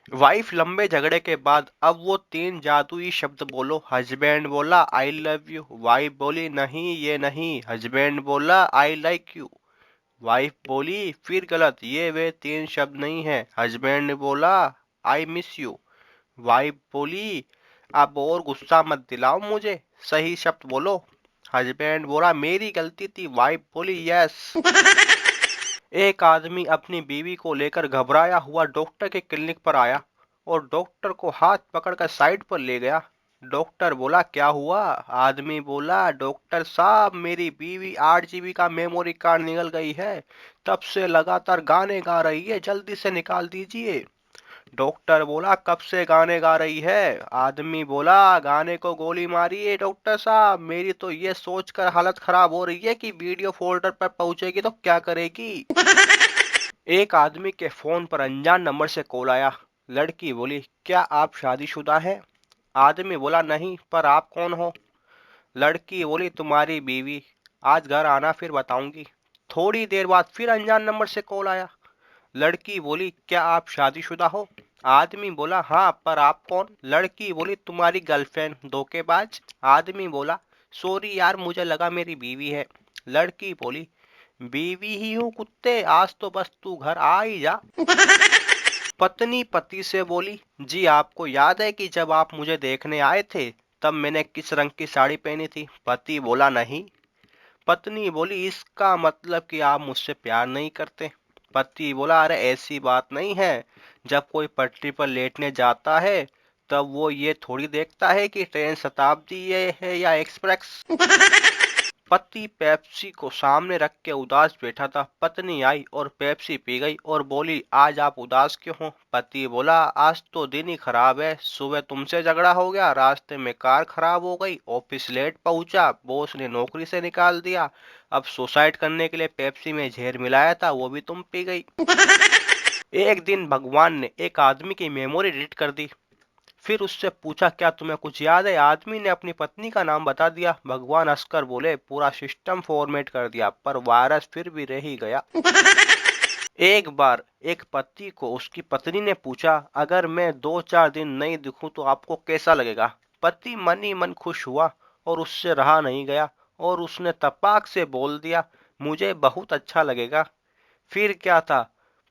Wife लंबे झगड़े के बाद अब वो तीन जादुई शब्द बोलो। हस्बैंड बोला आई लव यू। वाइफ बोली नहीं ये नहीं। हस्बैंड बोला आई लाइक यू। वाइफ बोली फिर गलत, ये वे तीन शब्द नहीं है। हस्बैंड ने बोला आई मिस यू। वाइफ बोली अब और गुस्सा मत दिलाओ मुझे, सही शब्द बोलो। हस्बैंड बोला मेरी गलती थी। वाइफ बोली यस। एक आदमी अपनी बीवी को लेकर घबराया हुआ डॉक्टर के क्लिनिक पर आया और डॉक्टर को हाथ पकड़कर साइड पर ले गया। डॉक्टर बोला क्या हुआ? आदमी बोला डॉक्टर साहब मेरी बीवी 8 GB का मेमोरी कार्ड निकल गई है, तब से लगातार गाने गा रही है, जल्दी से निकाल दीजिए। डॉक्टर बोला कब से गाने गा रही है? आदमी बोला गाने को गोली मारी है डॉक्टर साहब, मेरी तो ये सोचकर हालत खराब हो रही है कि वीडियो फोल्डर पर पहुंचेगी तो क्या करेगी। एक आदमी के फोन पर अनजान नंबर से कॉल आया। लड़की बोली क्या आप शादीशुदा हैं? आदमी बोला नहीं, पर आप कौन हो? लड़की बोली तुम्हारी बीवी। आज घर आना फिर बताऊंगी। थोड़ी देर बाद फिर अनजान नंबर से कॉल आया। लड़की बोली क्या आप शादीशुदा हो? आदमी बोला हाँ, पर आप कौन? लड़की बोली तुम्हारी गर्लफ्रेंड धोखेबाज। आदमी बोला सॉरी यार, मुझे लगा मेरी बीवी है। लड़की बोली बीवी ही हूँ कुत्ते, आज तो बस तू घर आ ही जा। पत्नी पति से बोली जी आपको याद है कि जब आप मुझे देखने आए थे तब मैंने किस रंग की साड़ी पहनी थी? पति बोला नहीं। पत्नी बोली इसका मतलब कि आप मुझसे प्यार नहीं करते। पति बोला अरे ऐसी बात नहीं है, जब कोई पटरी पर लेटने जाता है तब वो ये थोड़ी देखता है कि ट्रेन शताब्दी ये है या एक्सप्रेस। पति पेप्सी को सामने रख के उदास बैठा था। पत्नी आई और पेप्सी पी गई और बोली आज आप उदास क्यों हो? पति बोला आज तो दिन ही खराब है, सुबह तुमसे झगड़ा हो गया, रास्ते में कार खराब हो गई, ऑफिस लेट पहुंचा, बॉस ने नौकरी से निकाल दिया, अब सुसाइड करने के लिए पेप्सी में जहर मिलाया था वो भी तुम पी गई। एक दिन भगवान ने एक आदमी की मेमोरी डिलीट कर दी। फिर उससे पूछा क्या तुम्हें कुछ याद है? आदमी ने अपनी पत्नी का नाम बता दिया। भगवान हंसकर बोले पूरा सिस्टम फॉर्मेट कर दिया, पर वायरस फिर भी रह ही गया। एक बार एक पति को उसकी पत्नी ने पूछा अगर मैं 2-4 दिन नहीं दिखूं तो आपको कैसा लगेगा? पति मन ही मन खुश हुआ और उससे रहा नहीं गया और उसने तपाक से बोल दिया मुझे बहुत अच्छा लगेगा। फिर क्या था,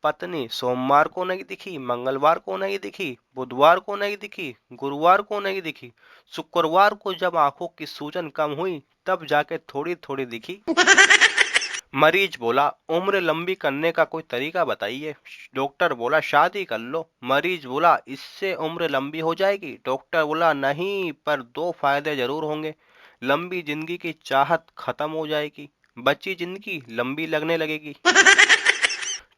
पत्नी सोमवार को नहीं दिखी, मंगलवार को नहीं दिखी, बुधवार को नहीं दिखी, गुरुवार को नहीं दिखी, शुक्रवार को जब आंखों की सूजन कम हुई तब जाके थोड़ी थोड़ी दिखी। मरीज बोला उम्र लंबी करने का कोई तरीका बताइए। डॉक्टर बोला शादी कर लो। मरीज बोला इससे उम्र लंबी हो जाएगी? डॉक्टर बोला नहीं, पर दो फायदे जरूर होंगे। लंबी जिंदगी की चाहत खत्म हो जाएगी, बची जिंदगी लंबी लगने लगेगी।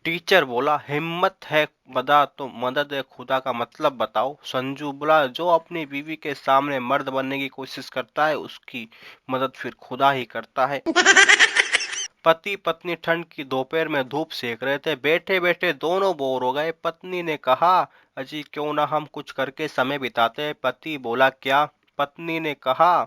टीचर बोला हिम्मत है बता तो मदद है खुदा का मतलब बताओ। संजू बोला जो अपनी बीवी के सामने मर्द बनने की कोशिश करता है उसकी मदद फिर खुदा ही करता है। पति पत्नी ठंड की दोपहर में धूप सेक रहे थे, बैठे बैठे दोनों बोर हो गए। पत्नी ने कहा अजी क्यों ना हम कुछ करके समय बिताते हैं? पति बोला क्या? पत्नी ने कहा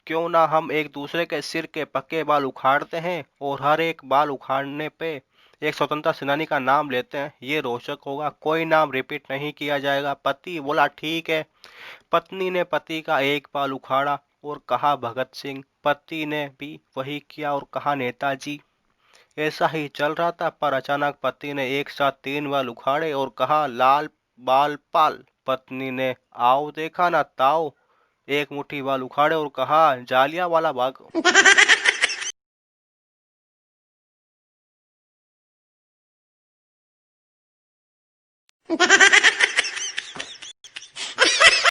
क्यों ना हम एक दूसरे के सिर के पक्के बाल उखाड़ते हैं और हर एक बाल उखाड़ने पे एक स्वतंत्रता सेनानी का नाम लेते हैं, ये रोचक होगा, कोई नाम रिपीट नहीं किया जाएगा। पति बोला ठीक है। पत्नी ने पति का एक बाल उखाड़ा और कहा भगत सिंह। पति ने भी वही किया और कहा नेताजी। ऐसा ही चल रहा था पर अचानक पति ने एक साथ 3 बाल उखाड़े और कहा लाल बाल पाल। पत्नी ने आओ देखा ना ताओ, एक मुट्ठी बाल उखाड़े और कहा जालियांवाला बाग।